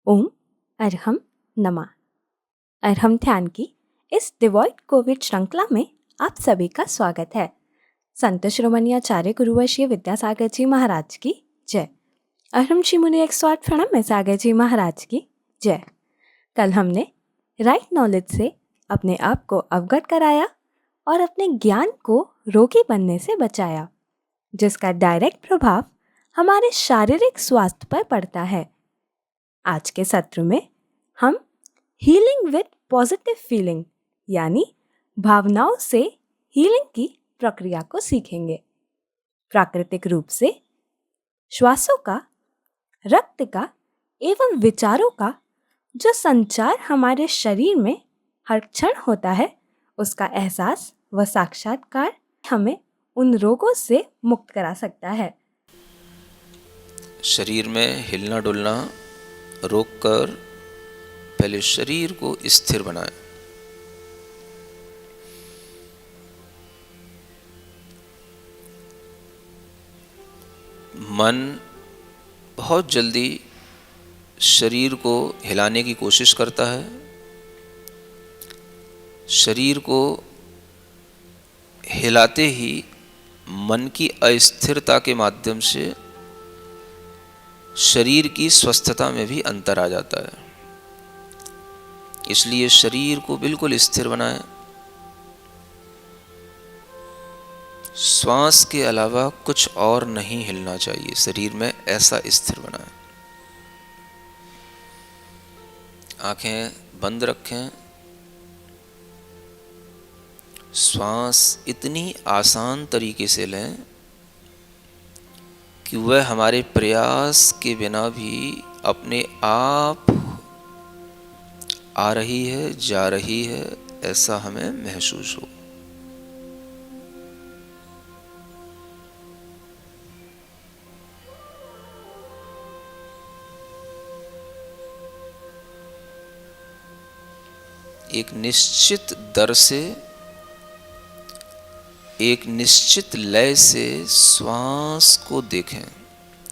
ओम अरहम नमा। अरहम ध्यान की इस डिवॉइड कोविड श्रृंखला में आप सभी का स्वागत है। संत श्रोमणी आचार्य गुरुवर्षीय विद्यासागर जी महाराज की जय। अरहम श्री मुनि 108 प्रणम में सागर जी महाराज की जय। कल हमने राइट नॉलेज से अपने आप को अवगत कराया और अपने ज्ञान को रोगी बनने से बचाया, जिसका डायरेक्ट प्रभाव हमारे शारीरिक स्वास्थ्य पर पड़ता है। आज के सत्र में हम हीलिंग विद पॉजिटिव फीलिंग यानी भावनाओं से हीलिंग की प्रक्रिया को सीखेंगे। प्राकृतिक रूप से श्वासों का, रक्त का एवं विचारों का जो संचार हमारे शरीर में हर क्षण होता है, उसका एहसास व साक्षात्कार हमें उन रोगों से मुक्त करा सकता है। शरीर में हिलना डुलना रोककर पहले शरीर को स्थिर बनाएं। मन बहुत जल्दी शरीर को हिलाने की कोशिश करता है। शरीर को हिलाते ही मन की अस्थिरता के माध्यम से शरीर की स्वस्थता में भी अंतर आ जाता है। इसलिए शरीर को बिल्कुल स्थिर बनाएं। श्वास के अलावा कुछ और नहीं हिलना चाहिए, शरीर में ऐसा स्थिर बनाएं। आंखें बंद रखें। श्वास इतनी आसान तरीके से लें कि वह हमारे प्रयास के बिना भी अपने आप आ रही है, जा रही है, ऐसा हमें महसूस हो। एक निश्चित दर से, एक निश्चित लय से श्वास को देखें।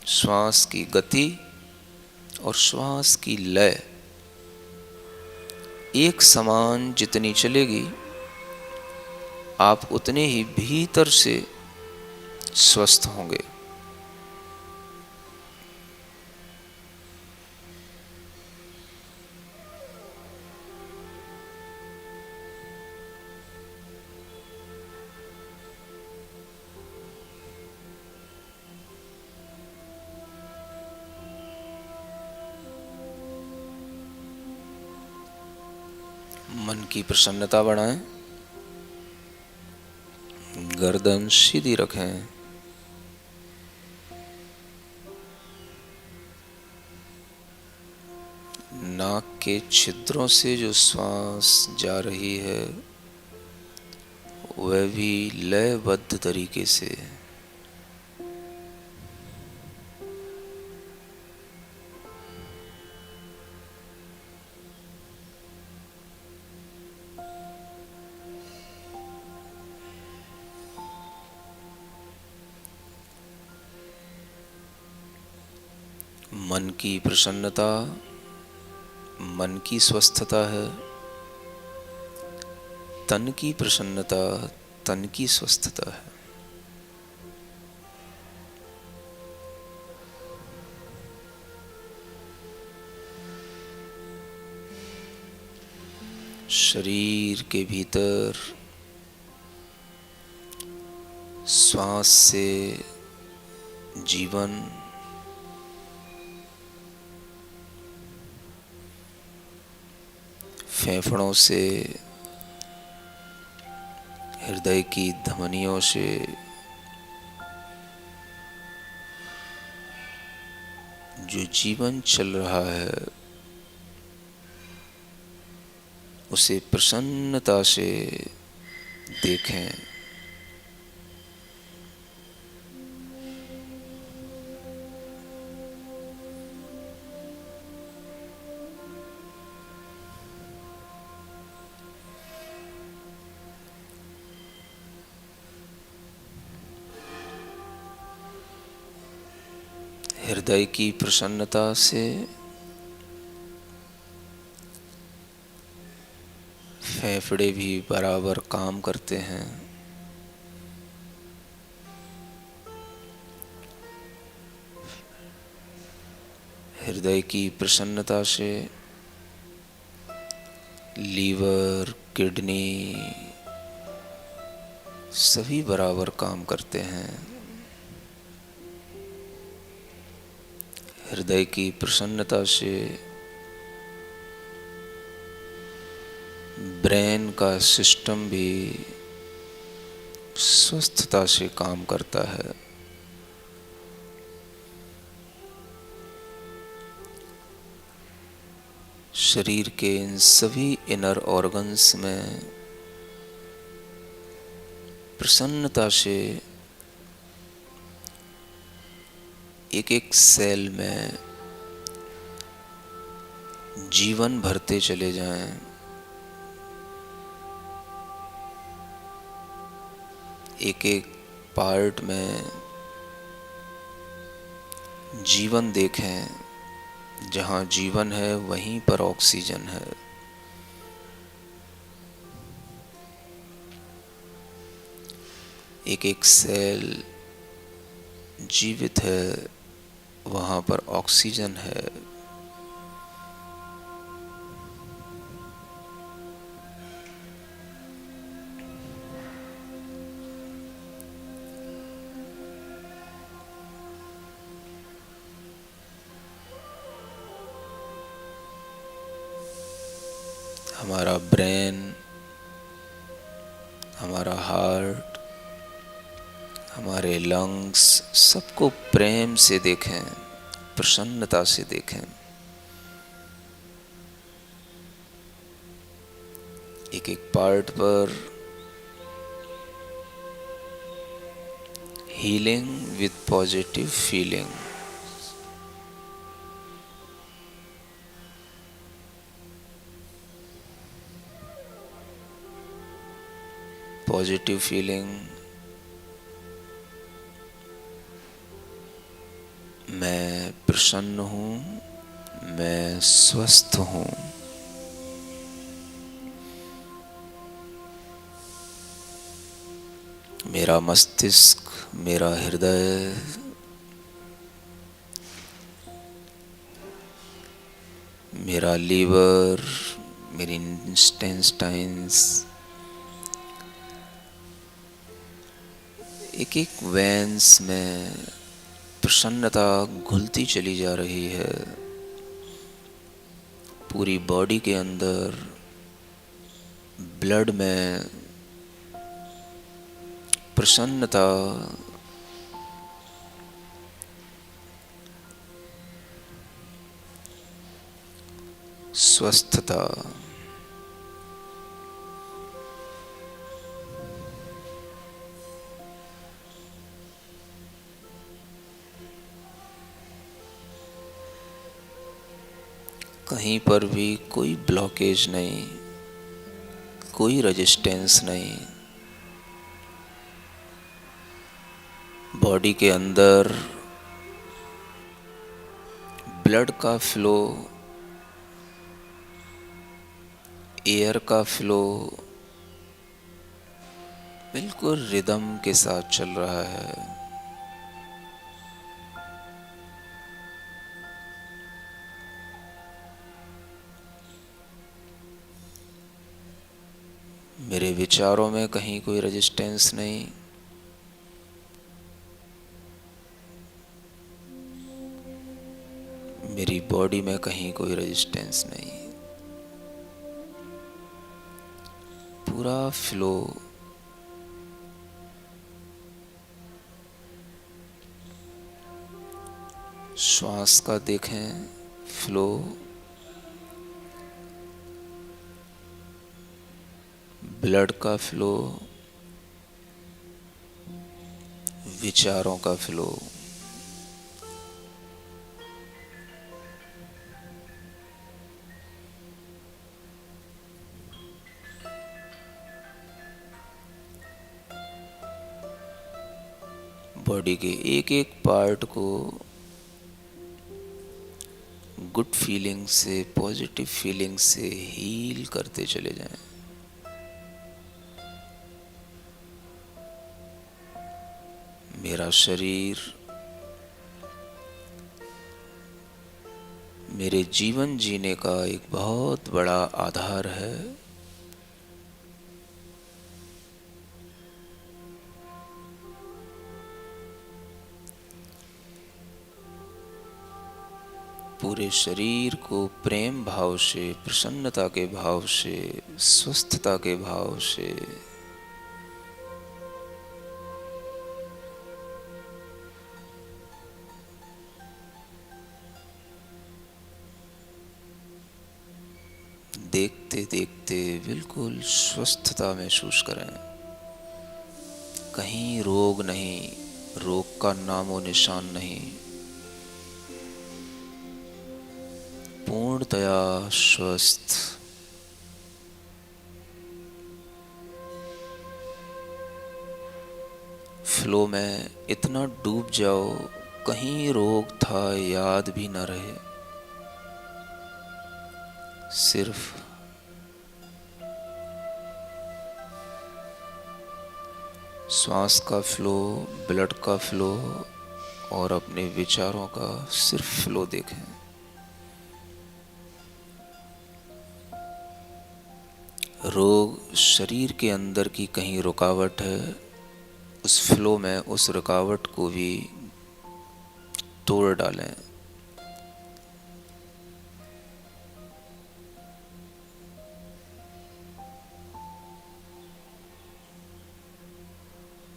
श्वास की गति और श्वास की लय एक समान जितनी चलेगी, आप उतने ही भीतर से स्वस्थ होंगे। मन की प्रसन्नता बढ़ाएं। गर्दन सीधी रखें। नाक के छिद्रों से जो श्वास जा रही है वह भी लयबद्ध तरीके से। मन की प्रसन्नता मन की स्वस्थता है। तन की प्रसन्नता तन की स्वस्थता है। शरीर के भीतर श्वास से जीवन, फेफड़ों से, हृदय की धमनियों से जो जीवन चल रहा है उसे प्रसन्नता से देखें। हृदय की प्रसन्नता से फेफड़े भी बराबर काम करते हैं। हृदय की प्रसन्नता से लीवर, किडनी सभी बराबर काम करते हैं। हृदय की प्रसन्नता से ब्रेन का सिस्टम भी स्वस्थता से काम करता है। शरीर के इन सभी इनर ऑर्गन्स में प्रसन्नता से एक एक सेल में जीवन भरते चले जाएं। एक एक पार्ट में जीवन देखें। जहाँ जीवन है वहीं पर ऑक्सीजन है। एक एक सेल जीवित है, वहाँ पर ऑक्सीजन है। हमारा ब्रेन, हमारा हार्ट, हमारे लंग्स सबको प्रेम से देखें, प्रसन्नता से देखें। एक एक पार्ट पर healing with positive feeling. Positive feeling, मैं प्रसन्न हूँ, मैं स्वस्थ हूँ। मेरा मस्तिष्क, मेरा हृदय मेरा लीवर, मेरी इंटेस्टाइन्स, एक एक वेन्स में प्रसन्नता घुलती चली जा रही है। पूरी बॉडी के अंदर ब्लड में प्रसन्नता स्वस्थता। कहीं पर भी कोई ब्लॉकेज नहीं, कोई रेजिस्टेंस नहीं। बॉडी के अंदर ब्लड का फ्लो, एयर का फ्लो बिल्कुल रिदम के साथ चल रहा है। मेरे विचारों में कहीं कोई रेजिस्टेंस नहीं। मेरी बॉडी में कहीं कोई रेजिस्टेंस नहीं। पूरा फ्लो श्वास का देखें, फ्लो ब्लड का फ्लो, विचारों का फ्लो। बॉडी के एक एक पार्ट को गुड फीलिंग से, पॉजिटिव फीलिंग से हील करते चले जाएं। मेरा शरीर मेरे जीवन जीने का एक बहुत बड़ा आधार है। पूरे शरीर को प्रेम भाव से, प्रसन्नता के भाव से, स्वस्थता के भाव से देखते देखते बिल्कुल स्वस्थता महसूस करें। कहीं रोग नहीं, रोग का नामो निशान नहीं। पूर्णतया स्वस्थ। फ्लो में इतना डूब जाओ, कहीं रोग था याद भी न रहे। सिर्फ श्वास का फ्लो, ब्लड का फ्लो और अपने विचारों का सिर्फ फ्लो देखें। रोग शरीर के अंदर की कहीं रुकावट है, उस फ्लो में उस रुकावट को भी तोड़ डालें।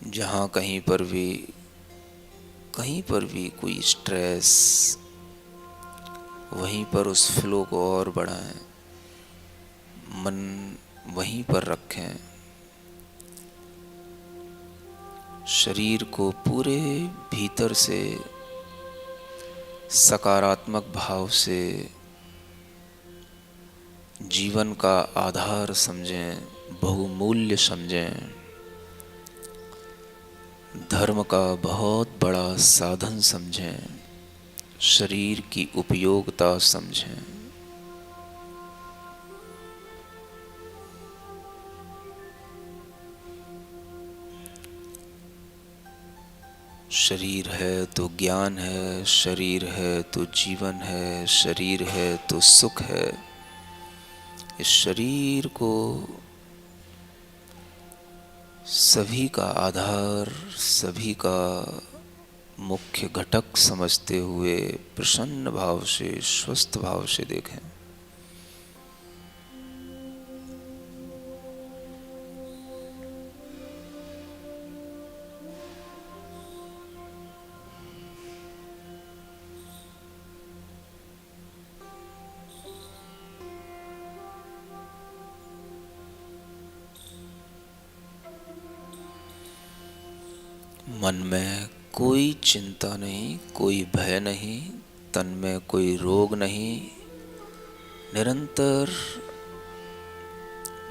जहाँ कहीं पर भी कोई स्ट्रेस, वहीं पर उस फ्लो को और बढ़ाएं। मन वहीं पर रखें। शरीर को पूरे भीतर से सकारात्मक भाव से जीवन का आधार समझें, बहुमूल्य समझें, धर्म का बहुत बड़ा साधन समझें, शरीर की उपयोगिता समझें। शरीर है तो ज्ञान है, शरीर है तो जीवन है, शरीर है तो सुख है। इस शरीर को सभी का आधार, सभी का मुख्य घटक समझते हुए प्रसन्न भाव से, स्वस्थ भाव से देखें। मन में कोई चिंता नहीं, कोई भय नहीं, तन में कोई रोग नहीं। निरंतर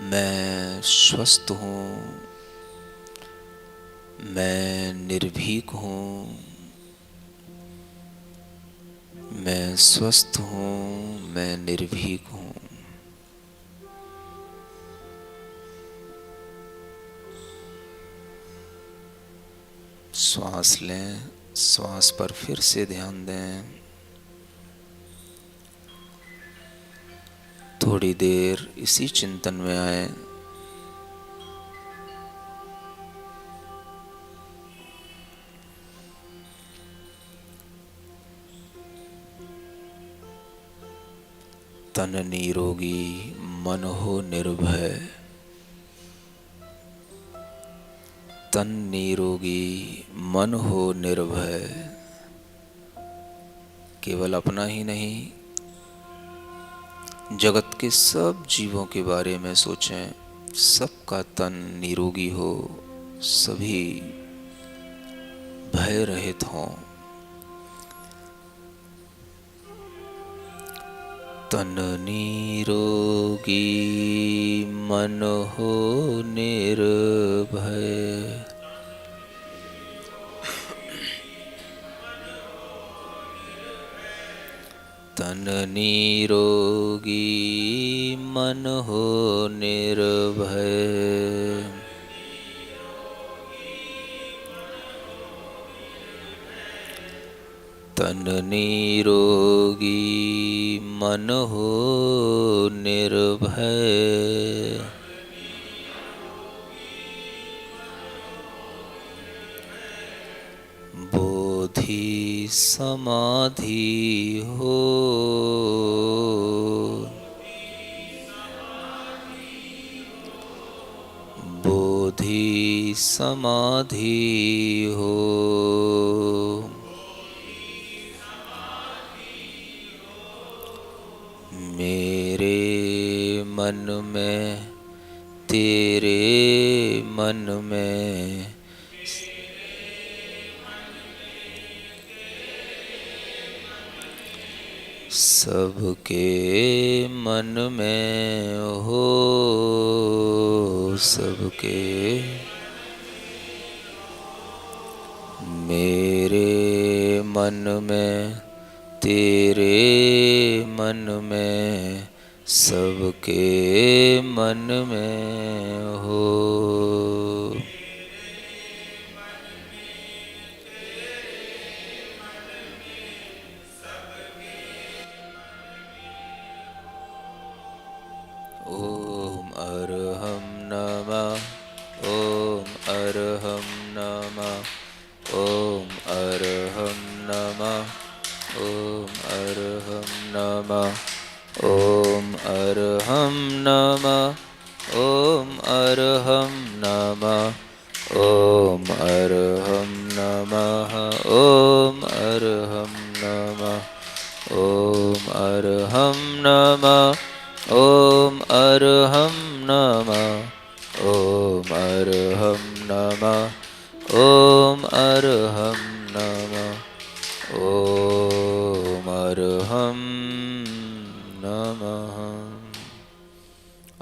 मैं स्वस्थ हूँ, मैं निर्भीक हूँ, मैं स्वस्थ हूँ, मैं निर्भीक हूँ। श्वास लें, श्वास पर फिर से ध्यान दें। थोड़ी देर इसी चिंतन में आए। तन निरोगी मन हो निर्भय, तन निरोगी मन हो निर्भय। केवल अपना ही नहीं, जगत के सब जीवों के बारे में सोचें। सबका तन निरोगी हो, सभी भय रहित हों। तन निरोगी मन हो निर्भय, तन निरोगी मन हो निर्भय। तन निरोगी मन हो निर्भय। बोधि समाधि हो बोधि समाधि हो। मेरे मन में तेरे मन में सबके मन में हो सबके। मेरे मन में तेरे मन में सबके मन में हो। ओम अरहम नमः ओम अरहम नमः ओम अरहम नमः ओम अरहम नमः ओम अरहम नमः ओम अरहम नमः ओम अरहम नमः ओम अरहम नमः ओम अरहम नमः ओम अरहम नमः ओम अरहम नमः ओम अरहम नमः ओम अरहम नमः।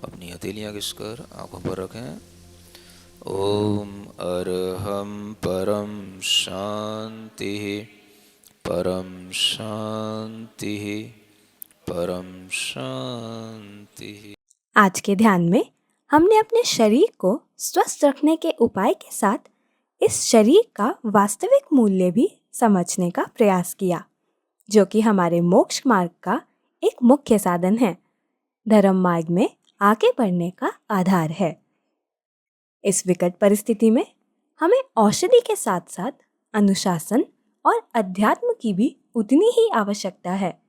अपनी हथेलियाँ घिसकर आंखों पर रखें। ओम अरहम परम शांति परम शांति परम शांति। आज के ध्यान में हमने अपने शरीर को स्वस्थ रखने के उपाय के साथ इस शरीर का वास्तविक मूल्य भी समझने का प्रयास किया, जो कि हमारे मोक्ष मार्ग का एक मुख्य साधन है, धर्म मार्ग में आगे बढ़ने का आधार है। इस विकट परिस्थिति में हमें औषधि के साथ साथ अनुशासन और अध्यात्म की भी उतनी ही आवश्यकता है,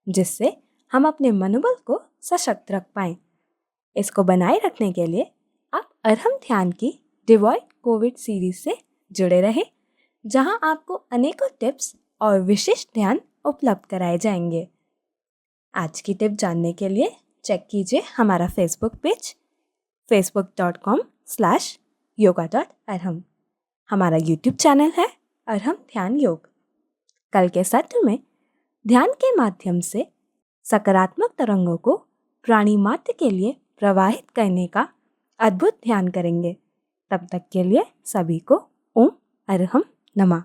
जिससे हम अपने मनोबल को सशक्त रख पाएं। इसको बनाए रखने के लिए आप अरहम ध्यान की डिवॉइड कोविड सीरीज से जुड़े रहे, जहां आपको अनेकों टिप्स और विशिष्ट ध्यान उपलब्ध कराए जाएंगे। आज की टिप जानने के लिए चेक कीजिए हमारा फेसबुक पेज facebook.com/yoga.arham। हमारा यूट्यूब चैनल है अरहम ध्यान योग। कल के सत्र में ध्यान के माध्यम से सकारात्मक तरंगों को प्राणी मात्र के लिए प्रवाहित करने का अद्भुत ध्यान करेंगे। तब तक के लिए सभी को ओम अरहम नमः।